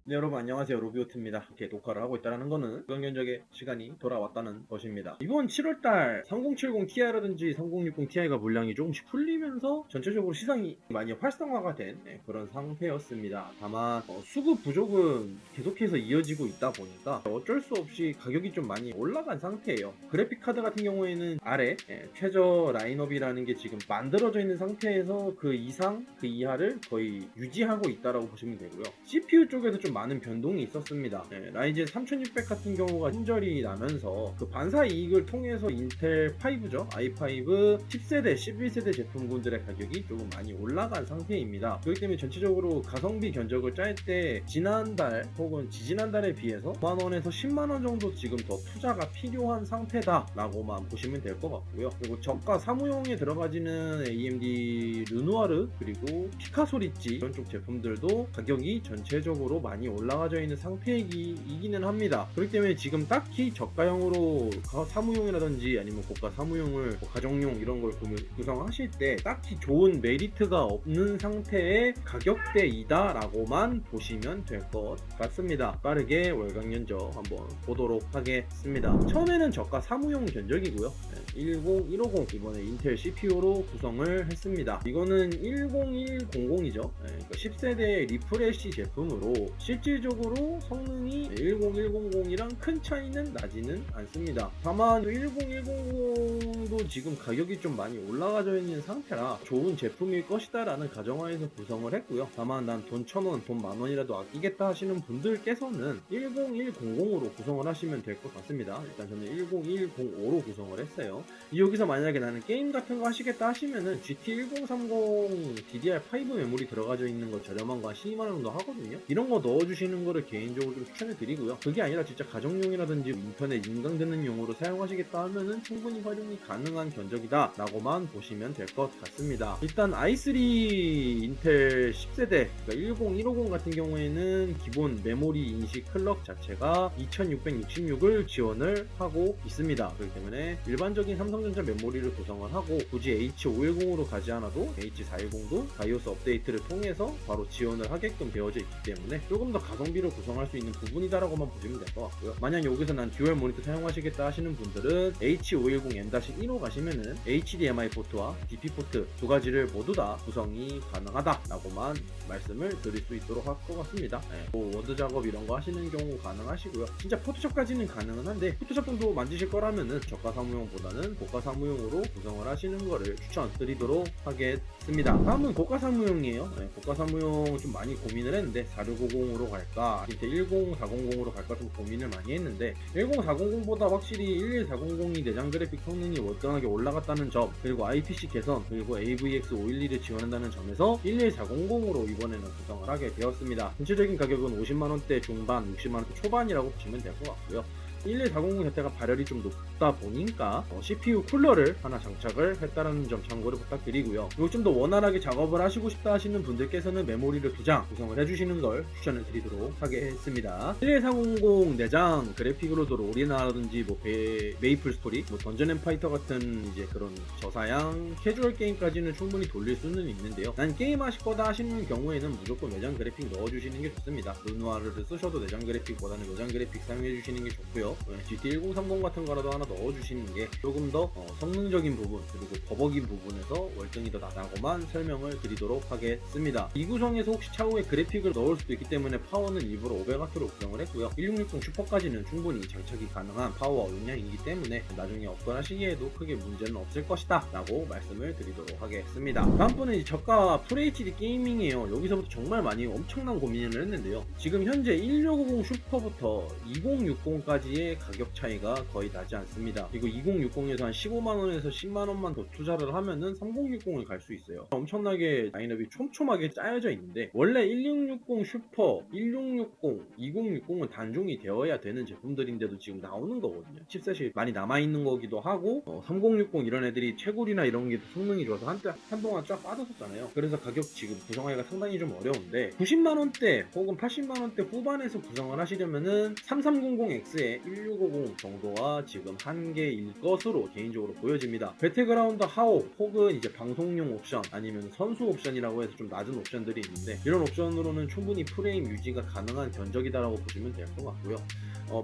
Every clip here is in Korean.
네, 여러분 안녕하세요. 로비오트입니다. 이렇게 녹화를 하고 있다는 거는 경련적의 시간이 돌아왔다는 것입니다. 이번 7월달 3070 Ti라든지 3060 Ti가 물량이 조금씩 풀리면서 전체적으로 시장이 많이 활성화가 된 그런 상태였습니다. 다만 수급 부족은 계속해서 이어지고 있다 보니까 어쩔 수 없이 가격이 좀 많이 올라간 상태예요. 그래픽 카드 같은 경우에는 아래 최저 라인업이라는 게 지금 만들어져 있는 상태에서 그 이상 그 이하를 거의 유지하고 있다라고 보시면 되고요. CPU 쪽에도 좀 많은 변동이 있었습니다. 라이젠 3600 같은 경우가 품절이 나면서 그 반사 이익을 통해서 인텔 5죠. i5 10세대, 11세대 제품군들의 가격이 조금 많이 올라간 상태입니다. 그렇기 때문에 전체적으로 가성비 견적을 짤 때 지난달 혹은 지지난달에 비해서 5만원에서 10만원 정도 지금 더 투자가 필요한 상태다라고만 보시면 될 것 같고요. 그리고 저가 사무용에 들어가지는 AMD 르누아르 그리고 피카소 리지 이런 쪽 제품들도 가격이 전체적으로 많이 올라가져 있는 상태이기는 합니다. 그렇기 때문에 지금 딱히 저가형으로 사무용이라든지 아니면 고가 사무용을 가정용 이런 걸 구성하실 때 딱히 좋은 메리트가 없는 상태의 가격대이다 라고만 보시면 될 것 같습니다. 빠르게 월간 견적 한번 보도록 하겠습니다. 처음에는 저가 사무용 견적이고요. 10150 이번에 인텔 CPU로 구성을 했습니다. 이거는 10100이죠. 10세대 리프레시 제품으로 실질적으로 성능이 10100이랑 큰 차이는 나지는 않습니다. 다만 10100도 지금 가격이 좀 많이 올라가져 있는 상태라 좋은 제품일 것이다 라는 가정하에서 구성을 했고요. 다만 난 돈 1000원, 돈 만원이라도 아끼겠다 하시는 분들께서는 10100으로 구성을 하시면 될 것 같습니다. 일단 저는 10105로 구성을 했어요. 여기서 만약에 나는 게임 같은 거 하시겠다 하시면은 GT1030 DDR5 메모리 들어가져 있는 거 저렴한 거 한 12만원 정도 하거든요. 이런 거 넣어주시는 거를 개인적으로 좀 추천해 드리고요. 그게 아니라 진짜 가정용이라든지 인터넷 인강듣는 용으로 사용하시겠다 하면은 충분히 활용이 가능한 견적이다 라고만 보시면 될 것 같습니다. 일단 i3 인텔 10세대 그러니까 10150 같은 경우에는 기본 메모리 인식 클럭 자체가 2666을 지원을 하고 있습니다. 그렇기 때문에 일반적인 삼성전자 메모리를 구성을 하고 굳이 H510으로 가지 않아도 H410도 바이오스 업데이트를 통해서 바로 지원을 하게끔 되어져 있기 때문에 조금 더 가성비를 구성할 수 있는 부분이다라고만 보시면 될 것 같고요. 만약 여기서 난 듀얼 모니터 사용하시겠다 하시는 분들은 H510M-1로 가시면은 HDMI 포트와 DP 포트 두 가지를 모두 다 구성이 가능하다라고만 말씀을 드릴 수 있도록 할 것 같습니다. 뭐 워드 작업 이런 거 하시는 경우 가능하시고요. 진짜 포토샵까지는 가능은 한데 포토샵 정도 만드실 거라면은 저가 사무용보다는 고가 사무용으로 구성을 하시는 거를 추천드리도록 하겠습니다. 다음은 고가 사무용이에요. 고가 사무용 좀 많이 고민을 했는데 4650으로 갈까 인텔 10400으로 갈까 좀 고민을 많이 했는데 10400보다 확실히 11400이 내장 그래픽 성능이 월등하게 올라갔다는 점 그리고 IPC 개선 그리고 AVX 512를 지원한다는 점에서 11400으로 이번에는 구성을 하게 되었습니다. 전체적인 가격은 50만원대 중반 60만원대 초반이라고 보시면 될 것 같고요. 11400 자체가 발열이 좀 높다 보니까 CPU 쿨러를 하나 장착을 했다는 점 참고를 부탁드리고요. 그리고 좀 더 원활하게 작업을 하시고 싶다 하시는 분들께서는 메모리를 2장 구성을 해주시는 걸 추천을 드리도록 하겠습니다. 11400 내장 그래픽으로도 롤이나라든지 뭐 메이플 스토리, 뭐 던전 앤 파이터 같은 이제 그런 저사양 캐주얼 게임까지는 충분히 돌릴 수는 있는데요. 난 게임 하실 거다 하시는 경우에는 무조건 내장 그래픽 넣어주시는 게 좋습니다. 르누아르를 쓰셔도 내장 그래픽보다는 내장 그래픽 사용해주시는 게 좋고요. GT1030 같은 거라도 하나 넣어주시는 게 조금 더 성능적인 부분 그리고 버벅인 부분에서 월등히 더 나다고만 설명을 드리도록 하겠습니다. 이 구성에서 혹시 차후에 그래픽을 넣을 수도 있기 때문에 파워는 일부러 500W로 구성을 했고요. 1660 슈퍼까지는 충분히 장착이 가능한 파워와 용량이기 때문에 나중에 업그레이드하시기에도 크게 문제는 없을 것이다 라고 말씀을 드리도록 하겠습니다. 다음 분은 저가 FHD 게이밍이에요. 여기서부터 정말 많이 엄청난 고민을 했는데요. 지금 현재 1650 슈퍼부터 2060까지의 가격 차이가 거의 나지 않습니다. 그리고 2060에서 한 15만원에서 10만원만 더 투자를 하면은 3060을 갈 수 있어요. 엄청나게 라인업이 촘촘하게 짜여져 있는데 원래 1660 슈퍼, 1660, 2060은 단종이 되어야 되는 제품들인데도 지금 나오는 거거든요. 칩셋이 많이 남아있는 거기도 하고 3060 이런 애들이 채굴이나 이런 게 성능이 좋아서 한동안 쫙 빠졌었잖아요. 그래서 가격 지금 구성하기가 상당히 좀 어려운데 90만원대 혹은 80만원대 후반에서 구성을 하시려면은 3300X에 1650 정도가 지금 한 개일 것으로 개인적으로 보여집니다. 배틀그라운드 하오 혹은 이제 방송용 옵션 아니면 선수 옵션이라고 해서 좀 낮은 옵션들이 있는데 이런 옵션으로는 충분히 프레임 유지가 가능한 견적이다라고 보시면 될 것 같고요.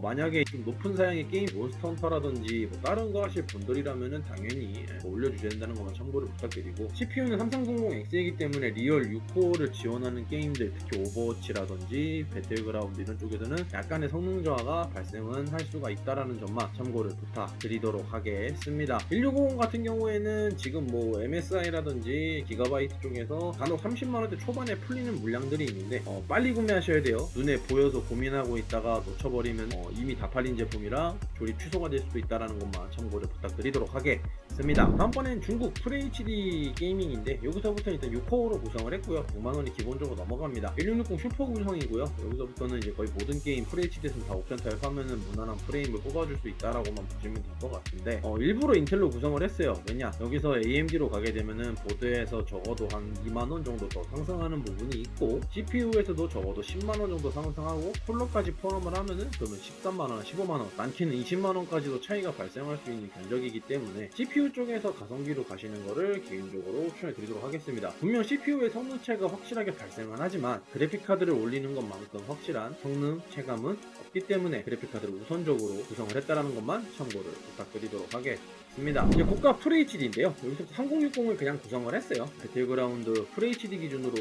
만약에 좀 높은 사양의 게임 몬스터 헌터라든지 뭐 다른 거 하실 분들이라면은 당연히 올려주셔야 된다는 것만 참고를 부탁드리고, CPU는 3300X이기 때문에 리얼 6코어를 지원하는 게임들, 특히 오버워치라든지 배틀그라운드 이런 쪽에서는 약간의 성능 저하가 발생은 할 수가 있다라는 점만 참고를 부탁드리도록 하겠습니다. 1650 같은 경우에는 지금 뭐 MSI라든지 기가바이트 쪽에서 간혹 30만원대 초반에 풀리는 물량들이 있는데 빨리 구매하셔야 돼요. 눈에 보여서 고민하고 있다가 놓쳐버리면 이미 다 팔린 제품이라 조립 취소가 될 수도 있다는 것만 참고를 부탁드리도록 하겠습니다. 다음번엔 중국 FHD 게이밍인데 여기서부터 일단 6코어로 구성을 했고요. 100만원이 기본적으로 넘어갑니다. 1660 슈퍼 구성이고요. 여기서부터는 이제 거의 모든 게임 FHD에서는 다 옵션 타입하면은 무난한 프레임을 뽑아줄 수 있다라고만 보시면 될 것 같은데 일부러 인텔로 구성을 했어요. 왜냐? 여기서 AMD로 가게 되면은 보드에서 적어도 한 2만원 정도 더 상승하는 부분이 있고 CPU에서도 적어도 10만원 정도 상승하고 쿨러까지 포함을 하면은 그러면 13만원, 15만원, 많게는 20만원까지도 차이가 발생할 수 있는 견적이기 때문에 CPU 쪽에서 가성비로 가시는 거를 개인적으로 추천해 드리도록 하겠습니다. 분명 CPU의 성능 차이가 확실하게 발생은 하지만 그래픽카드를 올리는 것만큼 확실한 성능 체감은 없기 때문에 그래픽카드를 우선적으로 구성을 했다는 것만 참고를 부탁드리도록 하겠습니다. 이제 고가 FHD인데요. 여기서 3060을 그냥 구성을 했어요. 배틀그라운드 FHD 기준으로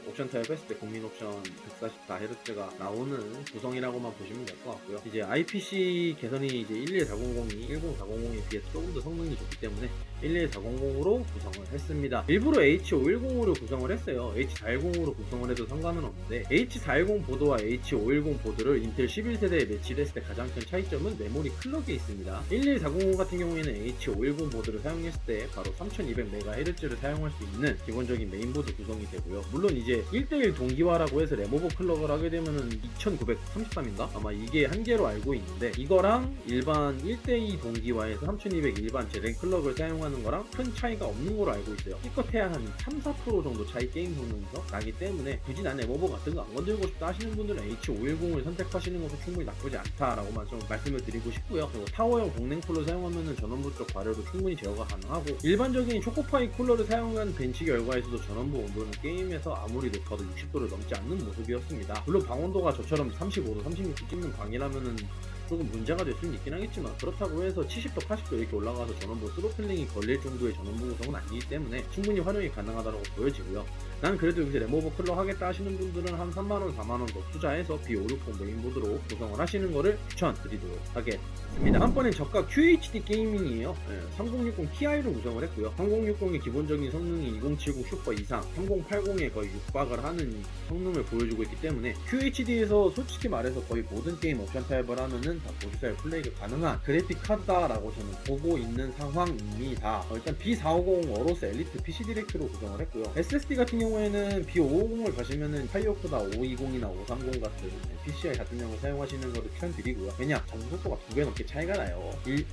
옵션 타입했을 때 국민 옵션 144Hz가 나오는 구성이라고만 보시면 될 것 같고요. 이제 IPC 개선이 이제 11400이 10400에 비해서 조금 더 성능이 좋기 때문에 11400으로 구성을 했습니다. 일부러 H510으로 구성을 했어요. H410으로 구성을 해도 상관은 없는데 H410 보드와 H510 보드를 인텔 11세대에 매치를 했을 때 가장 큰 차이점은 메모리 클럭에 있습니다. 11400 같은 경우에는 H510 보드를 사용했을 때 바로 3200MHz를 사용할 수 있는 기본적인 메인보드 구성이 되고요. 물론 이제 1대1 동기화라고 해서 레모버 클럭을 하게 되면은 2933인가? 아마 이게 한계로 알고 있는데 이거랑 일반 1대2 동기화에서 3200 일반 제렌 클럭을 사용하는 거랑 큰 차이가 없는 걸로 알고 있어요. 기껏해야 한 3-4% 정도 차이 게임 성능에서 나기 때문에 굳이 난 레모버 같은 거 안 건들고 싶다 하시는 분들은 H510을 선택하시는 것도 충분히 나쁘지 않다라고만 좀 말씀을 드리고 싶고요. 그리고 타워형 공랭 쿨러 사용하면은 전원부 쪽 발열도 충분히 제어가 가능하고 일반적인 초코파이 쿨러를 사용한 벤치 결과에서도 전원부 온도는 게임에서 아무리 높아도 60도를 넘지 않는 모습이었습니다. 물론 방온도가 저처럼 35도, 36도 찍는 방이라면은 조금 문제가 될 수는 있긴 하겠지만 그렇다고 해서 70도, 80도 이렇게 올라가서 전원부 스로틀링이 걸릴 정도의 전원부 구성은 아니기 때문에 충분히 활용이 가능하다고 보여지고요. 난 그래도 여기서 레모버 클럭 하겠다 하시는 분들은 한 3만원, 4만원 더 투자해서 B560 메인보드로 구성을 하시는 거를 추천드리도록 하겠습니다. 다음번엔 저가 QHD 게이밍이에요. 3060 Ti로 구성을 했고요. 3060의 기본적인 성능이 2070 슈퍼 이상, 3080에 거의 육박을 하는 성능을 보여주고 있기 때문에 QHD에서 솔직히 말해서 거의 모든 게임 옵션 타입을 하면은 다 보드사의 플레이가 가능한 그래픽 카드다라고 저는 보고 있는 상황입니다. 일단 B450 어로스 엘리트 PC 디렉트로 구성을 했고요. SSD 같은 경우에는 B550을 가시면은 파이오코다 520이나 530 같은 PCI 같은 경우를 사용하시는 것을 추천드리고요. 왜냐? 정속도가 2배 넘게 차이가 나요.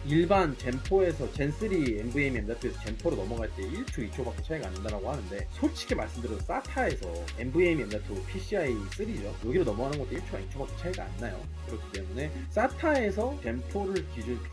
일반 젠4에서 젠3 NVMe M.2에서 젠4로 넘어갈 때 1초, 2초밖에 차이가 안 난다고 하는데 솔직히 말씀드려서 SATA에서 NVMe M.2 PCI 3죠. 여기로 넘어가는 것도 1초나 2초밖에 차이가 안 나요. 그렇기 때문에 SATA에서 젠4를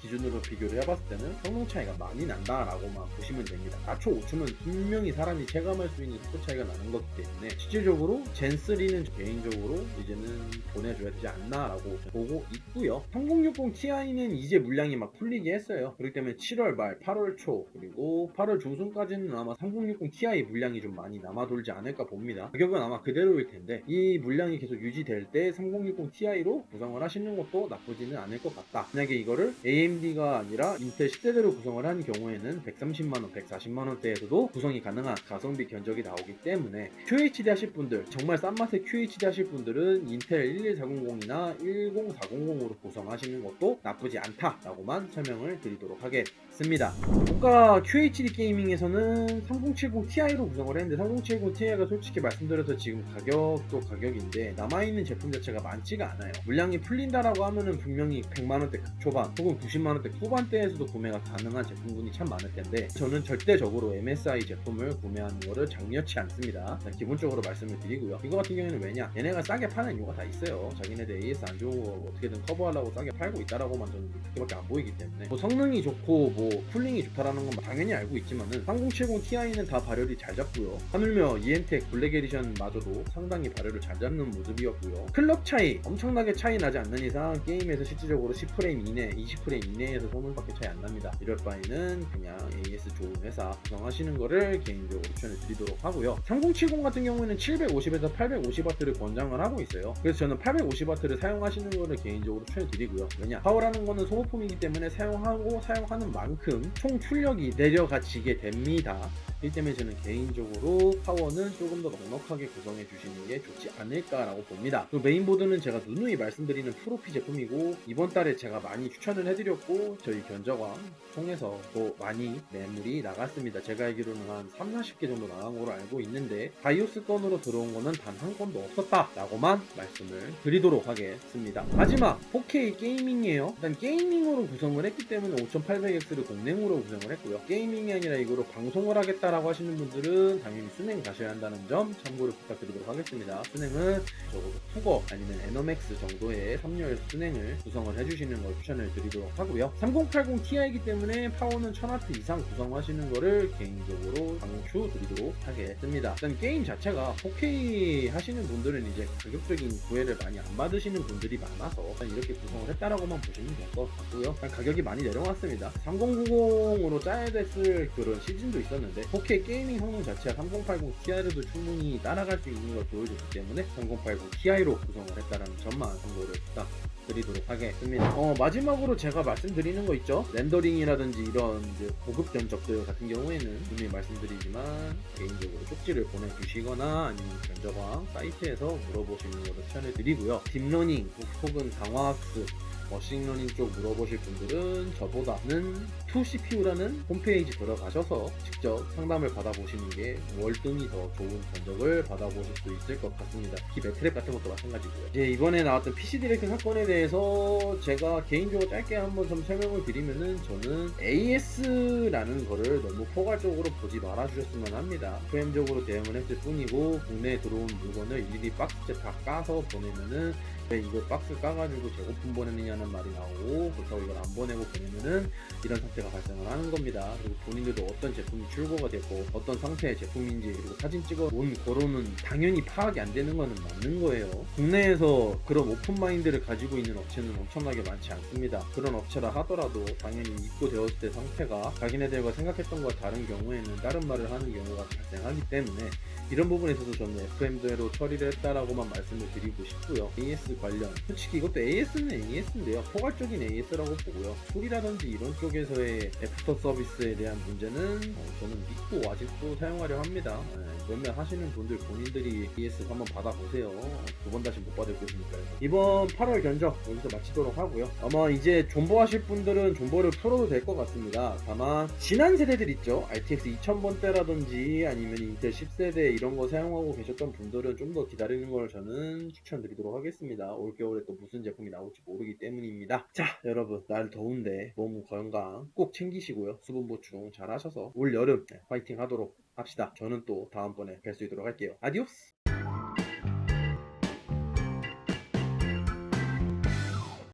기준으로 비교를 해봤을 때는 성능 차이가 많이 난다라고만 보시면 됩니다. 4초, 5초면 분명히 사람이 체감할 수 있는 속도 차이가 나는 거기 때문에 실질적으로 젠3는 개인적으로 이제는 보내줘야 되지 않나라고 보고 있고요. 3060 Ti는 이제 물량이 막 풀리게 했어요. 그렇기 때문에 7월 말, 8월 초 그리고 8월 중순까지는 아마 3060 Ti 물량이 좀 많이 남아돌지 않을까 봅니다. 가격은 아마 그대로일 텐데 이 물량이 계속 유지될 때 3060 Ti로 구성을 하시는 것도 나쁘지는 않을 것 같다. 만약에 이거를 AMD가 아니라 인텔 10세대로 구성을 한 경우에는 130만원, 140만원대에서도 구성이 가능한 가성비 견적이 나오기 때문에 QHD 하실 분들, 정말 싼 맛의 QHD 하실 분들은 인텔 11400이나 10400으로 구성하시는 것도 나쁘지 않다라고만 설명을 드리도록 하겠습니다. 고가 QHD 게이밍에서는 3070 Ti로 구성을 했는데 3070 Ti가 솔직히 말씀드려서 지금 가격도 가격인데 남아있는 제품 자체가 많지가 않아요. 물량이 풀린다라고 하면은 분명 분명히 100만원대 초반 혹은 90만원대 후반대에서도 구매가 가능한 제품군이 참 많을 텐데 저는 절대적으로 MSI 제품을 구매하는 거를 장려치 않습니다. 기본적으로 말씀을 드리고요. 이거 같은 경우에는 왜냐? 얘네가 싸게 파는 이유가 다 있어요. 자기네들 AS 안 좋은 거 어떻게든 커버하려고 싸게 팔고 있다라고만 저는 그렇게밖에 안 보이기 때문에 뭐 성능이 좋고 뭐 쿨링이 좋다라는 건 당연히 알고 있지만은 3070 Ti는 다 발열이 잘 잡고요. 하물며 ENTEC 블랙 에디션 마저도 상당히 발열을 잘 잡는 모습이었고요. 클럭 차이 엄청나게 차이 나지 않는 이상 게임에서 실질적으로 10프레임 이내, 20프레임 이내에서 소문밖에 차이 안 납니다. 이럴 바에는 그냥 AS 좋은 회사 구성하시는 거를 개인적으로 추천을 드리도록 하고요. 3070 같은 경우에는 750에서 850W를 권장을 하고 있어요. 그래서 저는 850W를 사용하시는 거를 개인적으로 추천을 드리고요. 왜냐? 파워라는 거는 소모품이기 때문에 사용하는 만큼 총 출력이 내려가지게 됩니다. 이 때문에 저는 개인적으로 파워는 조금 더 넉넉하게 구성해 주시는 게 좋지 않을까라고 봅니다. 그리고 메인보드는 제가 누누이 말씀드리는 프로피 제품이고 이번 달에 제가 많이 추천을 해드렸고 저희 견적왕 통해서 또 많이 매물이 나갔습니다. 제가 알기로는 한 30, 40개 정도 나간 걸로 알고 있는데 바이오스 건으로 들어온 거는 단 한 건도 없었다 라고만 말씀을 드리도록 하겠습니다. 마지막 4K 게이밍이에요. 일단 게이밍으로 구성을 했기 때문에 5800X를 공랭으로 구성을 했고요. 게이밍이 아니라 이거로 방송을 하겠다라고 하시는 분들은 당연히 순행 가셔야 한다는 점 참고를 부탁드리도록 하겠습니다. 순행은 적어도 푸거 아니면 에너맥스 정도의 3열 순행을 구성을 해주시는 걸 추천을 드리도록 하고요. 3080 Ti이기 때문에 파워는 1000W 이상 구성하시는 거를 개인적으로 강추드리도록 하겠습니다. 일단 게임 자체가 4K 하시는 분들은 이제 가격적인 구애를 많이 안 받으시는 분들이 많아서 이렇게 구성을 했다라고만 보시면 될 것 같고요. 가격이 많이 내려왔습니다. 3090으로 짜야 됐을 그런 시즌도 있었는데 4K 게이밍 성능 자체가 3080 Ti로도 충분히 따라갈 수 있는 걸 보여줬기 때문에 3080 Ti로 구성을 했다는 점만 참고를 드리도록 하겠습니다. 마지막으로 제가 말씀드리는 거 있죠? 렌더링이라든지 이런 이제 고급 견적들 같은 경우에는 분명히 말씀드리지만 개인적으로 쪽지를 보내주시거나 아니면 견적왕 사이트에서 물어보시는 것을 추천해 드리고요. 딥러닝 혹은 강화학습 머신러닝 쪽 물어보실 분들은 저보다는 2CPU라는 홈페이지 들어가셔서 직접 상담을 받아보시는 게 월등히 더 좋은 견적을 받아보실 수 있을 것 같습니다. 특히 매트랩 같은 것도 마찬가지고요. 이제 이번에 나왔던 PC 디렉트 사건에 대해서 제가 개인적으로 짧게 한번 좀 설명을 드리면은 저는 AS라는 거를 너무 포괄적으로 보지 말아주셨으면 합니다. 프레임적으로 대응을 했을 뿐이고 국내에 들어온 물건을 일일이 박스째 다 까서 보내면은 왜 이걸 박스 까가지고 재고품 보내느냐는 말이 나오고 그렇다고 이걸 안 보내고 보내면은 이런 상태가 발생을 하는 겁니다. 그리고 본인들도 어떤 제품이 출고가 됐고 어떤 상태의 제품인지 그리고 사진 찍어 온 거로는 당연히 파악이 안 되는 거는 맞는 거예요. 국내에서 그런 오픈마인드를 가지고 있는 업체는 엄청나게 많지 않습니다. 그런 업체라 하더라도 당연히 입고되었을 때 상태가 자기네들과 생각했던 것과 다른 경우에는 다른 말을 하는 경우가 발생하기 때문에 이런 부분에서도 저는 FM대로 처리를 했다라고만 말씀을 드리고 싶고요. AS 관련 솔직히 이것도 AS는 AS인데요. 포괄적인 AS라고 보고요. 술이라든지 이런 쪽에서의 애프터 서비스에 대한 문제는 저는 믿고 아직도 사용하려 합니다. 몇몇 하시는 분들 본인들이 AS 한번 받아보세요. 두 번 다시 못 받을 것이니까요. 이번 8월 견적 여기서 마치도록 하고요. 아마 이제 존버하실 분들은 존버를 풀어도 될 것 같습니다. 다만 지난 세대들 있죠. RTX 2000번대라든지 아니면 인텔 10세대 이런 거 사용하고 계셨던 분들은 좀 더 기다리는 걸 저는 추천드리도록 하겠습니다. 올겨울에 또 무슨 제품이 나올지 모르기 때문입니다. 자, 여러분 날 더운데 몸 건강 꼭 챙기시고요. 수분 보충 잘 하셔서 올 여름 화이팅 하도록 합시다. 저는 또 다음번에 뵐 수 있도록 할게요. 아디오스!